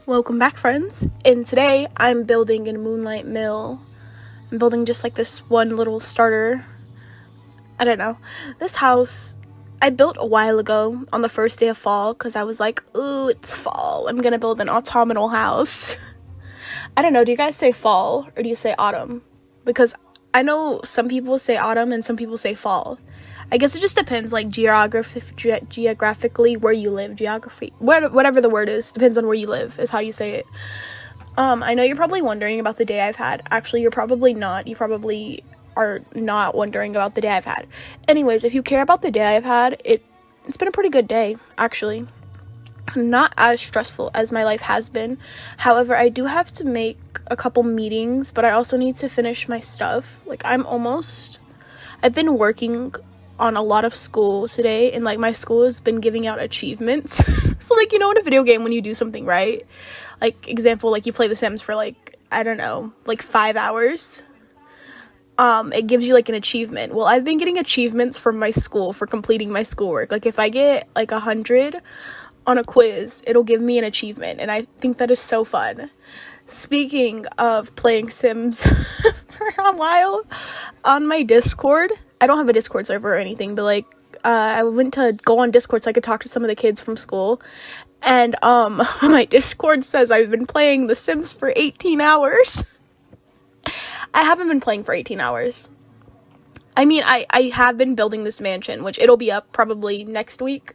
Welcome back, friends, and today I'm building a moonlight mill. I'm building just like this one little starter. I don't know. This house I built a while ago on the first day of fall because I was like, ooh, it's fall. I'm gonna build an autumnal house. I don't know, do you guys say fall or do you say autumn? Because I know some people say autumn and some people say fall. I guess it just depends, like, geographically where you live. Whatever the word is, depends on where you live, is how you say it. I know you're probably wondering about the day I've had. Actually, you're probably not. You probably are not wondering about the day I've had. Anyways, if you care about the day I've had, it's been a pretty good day, actually. Not as stressful as my life has been. However, I do have to make a couple meetings, but I also need to finish my stuff. Like, I've been working on a lot of school today, and like my school has been giving out achievements. So like, you know, in a video game when you do something right, like example, like you play the Sims for like, I don't know, like 5 hours, it gives you like an achievement. Well, I've been getting achievements from my school for completing my schoolwork. Like if I get like 100 on a quiz, it'll give me an achievement, and I think that is so fun. Speaking of playing Sims for a while, on my Discord, I don't have a Discord server or anything, but like I went to go on Discord so I could talk to some of the kids from school, and my Discord says I've been playing The Sims for 18 hours. I haven't been playing for 18 hours. I mean, I have been building this mansion, which it'll be up probably next week.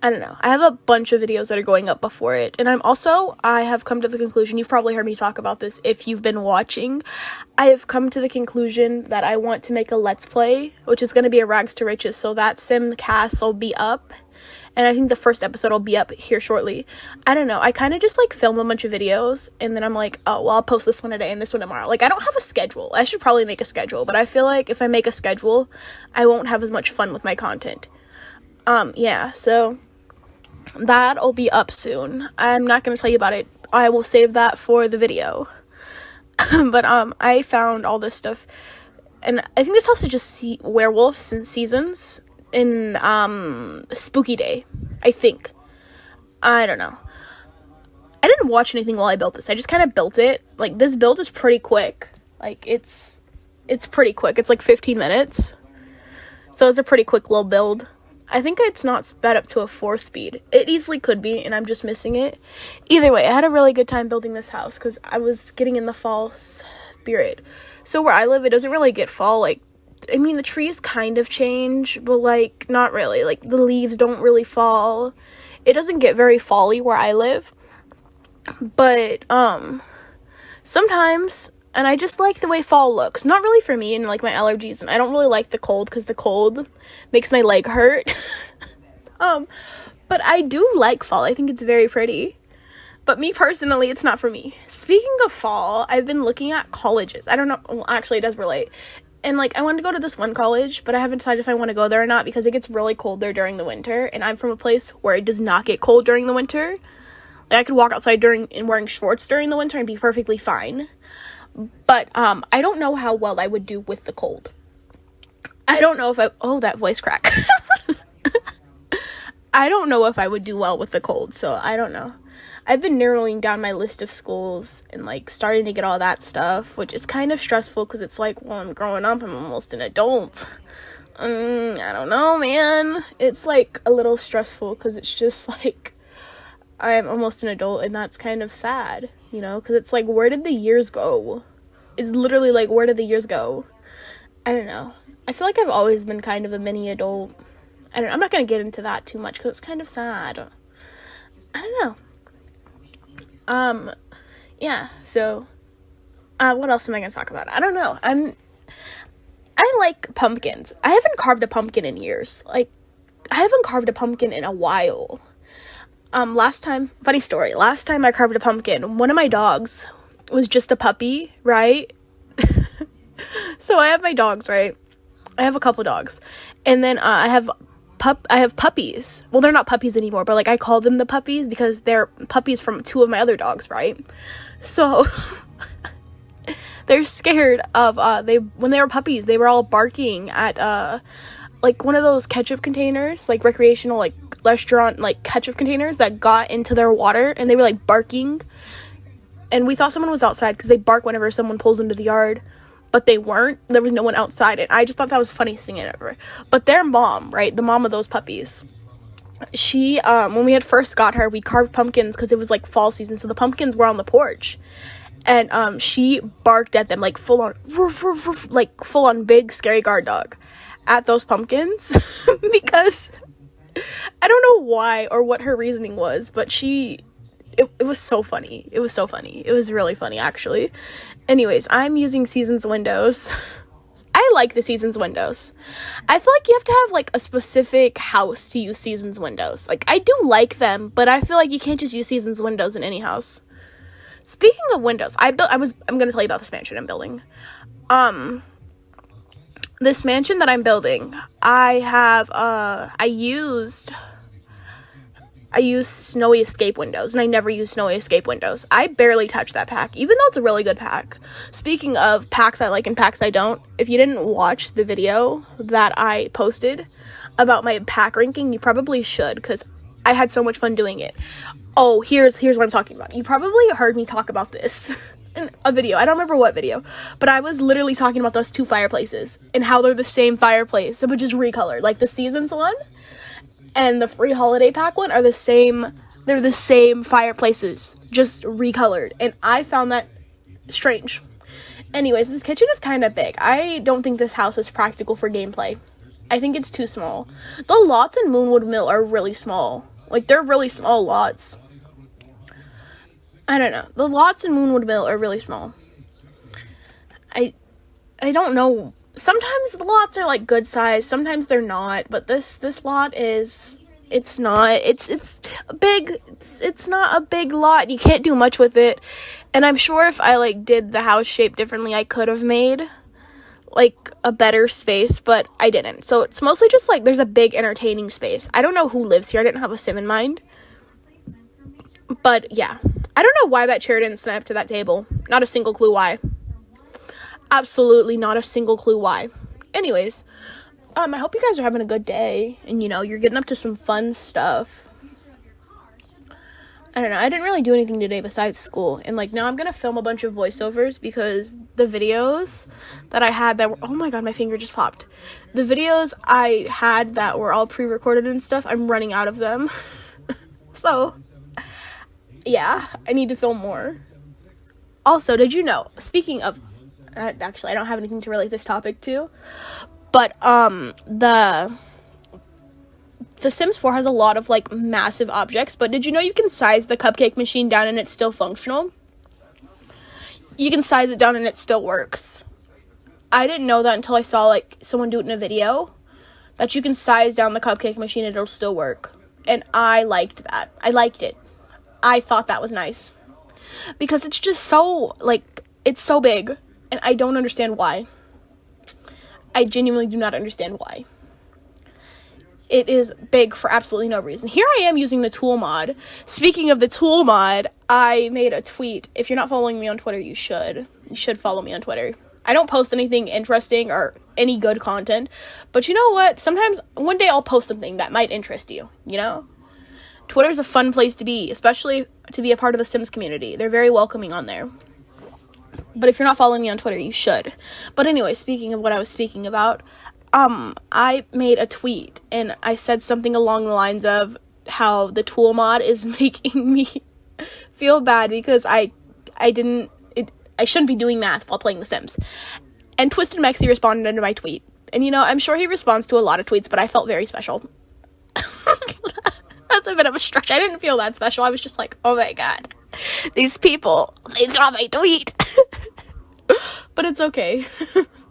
I don't know. I have a bunch of videos that are going up before it. And I have come to the conclusion, you've probably heard me talk about this if you've been watching. I have come to the conclusion that I want to make a Let's Play, which is going to be a Rags to Riches. So that simsCCAS will be up. And I think the first episode will be up here shortly. I don't know. I kind of just like film a bunch of videos. And then I'm like, oh, well, I'll post this one today and this one tomorrow. Like, I don't have a schedule. I should probably make a schedule. But I feel like if I make a schedule, I won't have as much fun with my content. Yeah, so that'll be up soon. I'm not going to tell you about it. I will save that for the video. But I found all this stuff, and I think this house is just werewolves and seasons in Spooky Day, I think. I don't know. I didn't watch anything while I built this. I just kind of built it. Like, this build is pretty quick. Like, it's pretty quick. It's like 15 minutes. So it's a pretty quick little build. I think it's not sped up to a 4-speed. It easily could be, and I'm just missing it. Either way, I had a really good time building this house because I was getting in the fall spirit. So where I live, it doesn't really get fall. Like, I mean, the trees kind of change, but like, not really. Like, the leaves don't really fall. It doesn't get very fall-y where I live. But, sometimes, and I just like the way fall looks. Not really for me and like my allergies, and I don't really like the cold because the cold makes my leg hurt. But I do like fall. I think it's very pretty. But me personally, it's not for me. Speaking of fall, I've been looking at colleges. I don't know. Well, actually, it does relate. And like, I wanted to go to this one college, but I haven't decided if I want to go there or not because it gets really cold there during the winter. And I'm from a place where it does not get cold during the winter. Like, I could walk outside and wearing shorts during the winter and be perfectly fine. But, I don't know how well I would do with the cold. I don't know if that voice crack. I don't know if I would do well with the cold, so I don't know. I've been narrowing down my list of schools and, like, starting to get all that stuff, which is kind of stressful because it's like, well, I'm growing up, I'm almost an adult. I don't know, man. It's, like, a little stressful because it's just, like, I'm almost an adult, and that's kind of sad, you know, because it's like, where did the years go? It's literally like, where did the years go? I don't know. I feel like I've always been kind of a mini adult. I'm not going to get into that too much because it's kind of sad. I don't know. Yeah, so, what else am I going to talk about? I don't know. I like pumpkins. I haven't carved a pumpkin in years. Like, I haven't carved a pumpkin in a while. Funny story, last time I carved a pumpkin, one of my dogs was just a puppy, right? So I have my dogs, right? I have a couple dogs, and then I have puppies. Well, they're not puppies anymore, but like, I call them the puppies because they're puppies from 2 of my other dogs, right? So they're scared of when they were puppies, they were all barking at like one of those ketchup containers, like recreational, like restaurant, like, ketchup containers that got into their water, and they were, like, barking, and we thought someone was outside because they bark whenever someone pulls into the yard, but they weren't. There was no one outside, and I just thought that was the funniest thing ever. But their mom, right, the mom of those puppies, she, when we had first got her, we carved pumpkins because it was, like, fall season, so the pumpkins were on the porch, and, she barked at them, like, full on, like, full on big, scary guard dog at those pumpkins, because I don't know why or what her reasoning was, but it was so funny. It was so funny. It was really funny, actually. Anyways, I'm using Seasons windows. I like the Seasons windows. I feel like you have to have, like, a specific house to use Seasons windows. Like, I do like them, but I feel like you can't just use Seasons windows in any house. Speaking of windows, I'm going to tell you about this mansion I'm building. This mansion that I'm building, I use Snowy Escape windows, and I never use Snowy Escape windows. I barely touch that pack, even though it's a really good pack. Speaking of packs I like and packs I don't, if you didn't watch the video that I posted about my pack ranking, you probably should, because I had so much fun doing it. Oh, here's what I'm talking about. You probably heard me talk about this in a video. I don't remember what video, but I was literally talking about those two fireplaces and how they're the same fireplace, but just recolored. Like, the Seasons one and the free holiday pack one are the same. They're the same fireplaces, just recolored, and I found that strange. Anyways, this kitchen is kind of big. I don't think this house is practical for gameplay. I think it's too small. The lots in Moonwood Mill are really small. Like, they're really small lots. I don't know. The lots in Moonwood Mill are really small. I don't know. Sometimes the lots are, like, good size. Sometimes they're not. But this lot is... It's not. It's big. It's not a big lot. You can't do much with it. And I'm sure if I, like, did the house shape differently, I could have made, like, a better space. But I didn't. So it's mostly just, like, there's a big entertaining space. I don't know who lives here. I didn't have a sim in mind. But, yeah. I don't know why that chair didn't snap to that table. Not a single clue why. Absolutely not a single clue why. Anyways, I hope you guys are having a good day. And, you know, you're getting up to some fun stuff. I don't know. I didn't really do anything today besides school. And, like, now I'm going to film a bunch of voiceovers because the videos that I had that were... Oh, my God, my finger just popped. The videos I had that were all pre-recorded and stuff, I'm running out of them. So... yeah, I need to film more. Also, did you know, speaking of, actually, I don't have anything to relate this topic to, but, the Sims 4 has a lot of, like, massive objects, but did you know you can size the cupcake machine down and it's still functional? You can size it down and it still works. I didn't know that until I saw, like, someone do it in a video, that you can size down the cupcake machine and it'll still work, and I liked that. I liked it. I thought that was nice. Because it's just so, like, it's so big. And I don't understand why. I genuinely do not understand why. It is big for absolutely no reason. Here I am using the tool mod. Speaking of the tool mod, I made a tweet. If you're not following me on Twitter, you should. You should follow me on Twitter. I don't post anything interesting or any good content. But you know what? Sometimes, one day I'll post something that might interest you, you know? Twitter's a fun place to be, especially to be a part of the Sims community. They're very welcoming on there. But if you're not following me on Twitter, you should. But anyway, speaking of what I was speaking about, I made a tweet, and I said something along the lines of how the tool mod is making me feel bad because I shouldn't be doing math while playing The Sims. And Twisted Mexi responded to my tweet. And, you know, I'm sure he responds to a lot of tweets, but I felt very special. That's a bit of a stretch. I didn't feel that special. I was just like, oh my God, these people, they saw my tweet. But it's okay.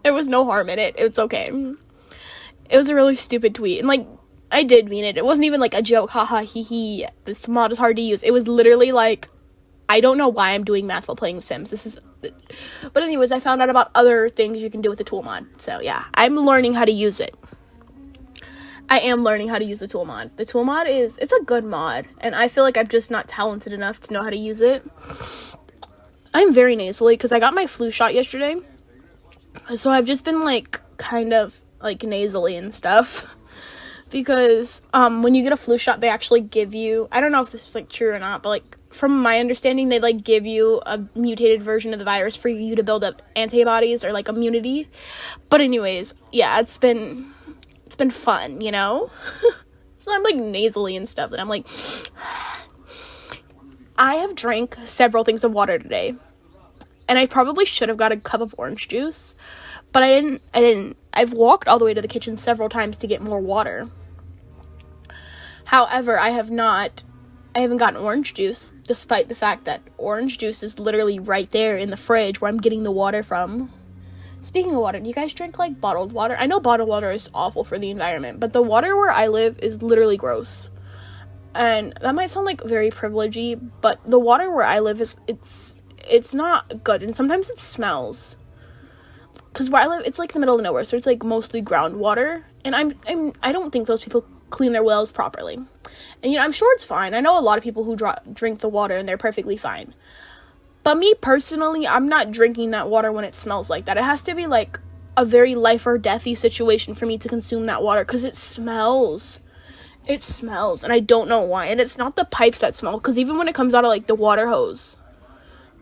There was no harm in it. It's okay. It was a really stupid tweet. And, like, I did mean it. It wasn't even like a joke. Haha, hee hee. This mod is hard to use. It was literally like, I don't know why I'm doing math while playing Sims. But anyways, I found out about other things you can do with the tool mod. So yeah, I'm learning how to use it. I am learning how to use the tool mod. The tool mod it's a good mod, and I feel like I'm just not talented enough to know how to use it. I'm very nasally because I got my flu shot yesterday, so I've just been, like, kind of, like, nasally and stuff. because when you get a flu shot, they actually give you, I don't know if this is like true or not, but like from my understanding, they like give you a mutated version of the virus for you to build up antibodies or like immunity. But anyways, yeah, it's been fun, you know. So I'm like nasally and stuff, and I'm like, I have drank several things of water today, and I probably should have got a cup of orange juice, but I didn't. I've walked all the way to the kitchen several times to get more water. However, I haven't gotten orange juice, despite the fact that orange juice is literally right there in the fridge where I'm getting the water from. Speaking of water, do you guys drink, like, bottled water? I know bottled water is awful for the environment, but the water where I live is literally gross. And that might sound, like, very privilegey, but the water where I live it's not good, and sometimes it smells. Because where I live, it's, like, the middle of nowhere, so it's, like, mostly groundwater, and I don't think those people clean their wells properly. And, you know, I'm sure it's fine. I know a lot of people who drink the water, and they're perfectly fine. But me, personally, I'm not drinking that water when it smells like that. It has to be, like, a very life or deathy situation for me to consume that water, because it smells. It smells, and I don't know why. And it's not the pipes that smell, because even when it comes out of, like, the water hose,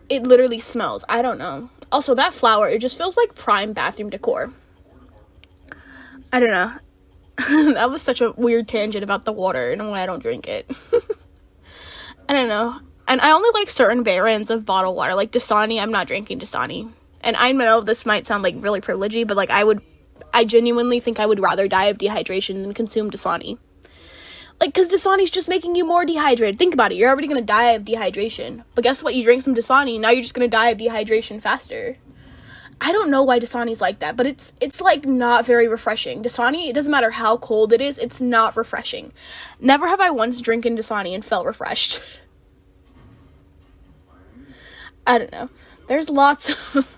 it literally smells. I don't know. Also, that flower, it just feels like prime bathroom decor. I don't know. That was such a weird tangent about the water and why I don't drink it. I don't know. And I only like certain brands of bottled water. Like Dasani, I'm not drinking Dasani. And I know this might sound like really privilegey, but like I genuinely think I would rather die of dehydration than consume Dasani. Like, because Dasani's just making you more dehydrated. Think about it. You're already going to die of dehydration. But guess what? You drink some Dasani, now you're just going to die of dehydration faster. I don't know why Dasani's like that, but it's like not very refreshing. Dasani, it doesn't matter how cold it is, it's not refreshing. Never have I once drinking Dasani and felt refreshed. I don't know. There's lots of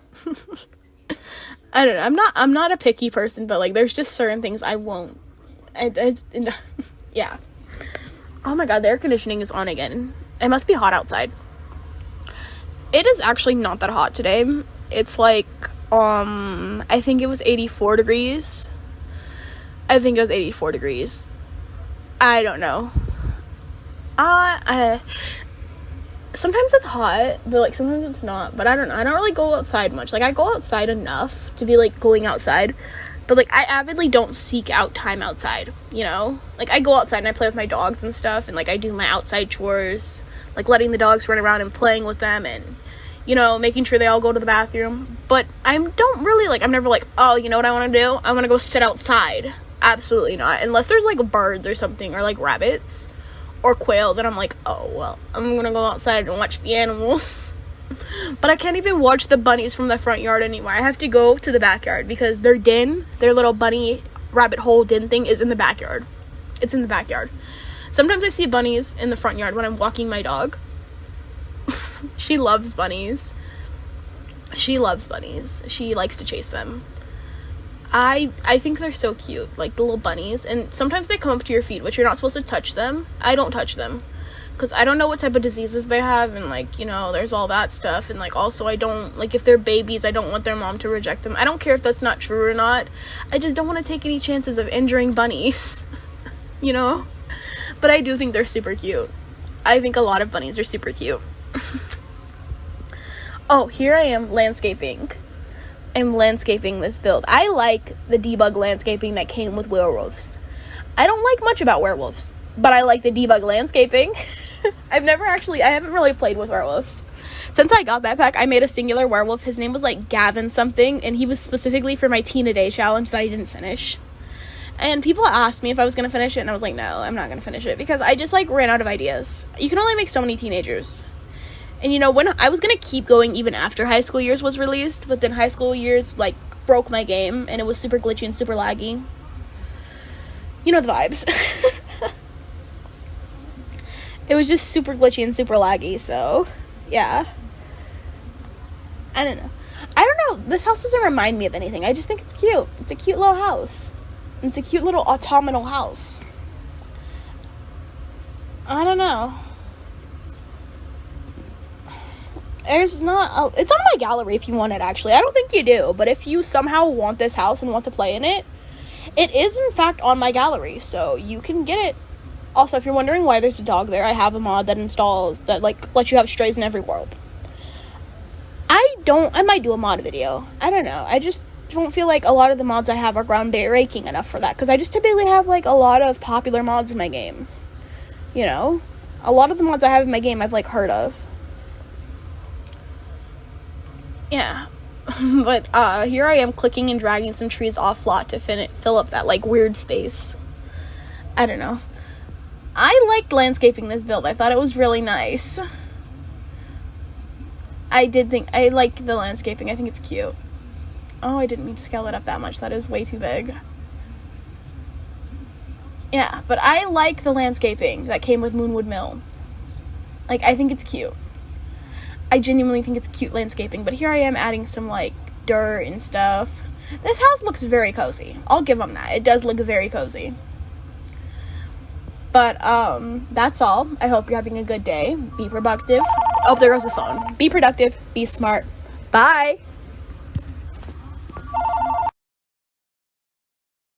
I don't know. I'm not a picky person, but like there's just certain things I won't. Yeah. Oh my god, the air conditioning is on again. It must be hot outside. It is actually not that hot today. It's like I think it was 84 degrees. I think it was 84 degrees. I don't know. Sometimes it's hot, but like sometimes it's not. But I don't know. I don't really go outside much. Like I go outside enough to be like going outside, but like I avidly don't seek out time outside, you know? Like I go outside and I play with my dogs and stuff, and like I do my outside chores, like letting the dogs run around and playing with them, and you know, making sure they all go to the bathroom. But I'm never like, oh, you know what I want to do? I want to go sit outside. Absolutely not. Unless there's like birds or something, or like rabbits or quail, then I'm like, oh, well, I'm gonna go outside and watch the animals. But I can't even watch the bunnies from the front yard anymore. I have to go to the backyard because their little bunny rabbit hole den thing is in the backyard. It's in the backyard. Sometimes I see bunnies in the front yard when I'm walking my dog. She loves bunnies. She likes to chase them. I think they're so cute, like the little bunnies. And sometimes they come up to your feet, which you're not supposed to touch them. I don't touch them because I don't know what type of diseases they have, and like, you know, there's all that stuff. And like, also I don't, like, if they're babies, I don't want their mom to reject them. I don't care if that's not true or not. I just don't want to take any chances of injuring bunnies. You know? But I do think they're super cute. I think a lot of bunnies are super cute. Oh, here I am landscaping. I'm landscaping this build. I like the debug landscaping that came with werewolves. I don't like much about werewolves, but I like the debug landscaping. I haven't really played with werewolves. Since I got that pack, I made a singular werewolf. His name was like Gavin something, and he was specifically for my Teen a Day challenge that I didn't finish. And people asked me if I was going to finish it, and I was like, no, I'm not going to finish it, because I just like ran out of ideas. You can only make so many teenagers. And, you know, when I was going to keep going even after High School Years was released, but then High School Years, like, broke my game, and it was super glitchy and super laggy. You know the vibes. It was just super glitchy and super laggy, so, yeah. I don't know. This house doesn't remind me of anything. I just think it's cute. It's a cute little house. It's a cute little autumnal house. I don't know. It's on my gallery if you want it, actually. I don't think you do, but if you somehow want this house and want to play in it, It is, in fact, on my gallery, so you can get it. Also, if you're wondering why there's a dog there, I have a mod that installs, that, like, lets you have strays in every world. I might do a mod video. I don't know. I just don't feel like a lot of the mods I have are groundbreaking enough for that, because I just typically have, like, a lot of popular mods in my game. You know? A lot of the mods I have in my game I've, like, heard of. Yeah. But, here I am clicking and dragging some trees off lot to fill up that, like, weird space. I don't know. I liked landscaping this build. I thought it was really nice. I liked the landscaping. I think it's cute. Oh, I didn't mean to scale it up that much. That is way too big. Yeah, but I like the landscaping that came with Moonwood Mill. Like, I think it's cute. I genuinely think it's cute landscaping, but here I am adding some, like, dirt and stuff. This house looks very cozy. I'll give them that. It does look very cozy. But, that's all. I hope you're having a good day. Be productive. Oh, there goes the phone. Be productive. Be smart. Bye!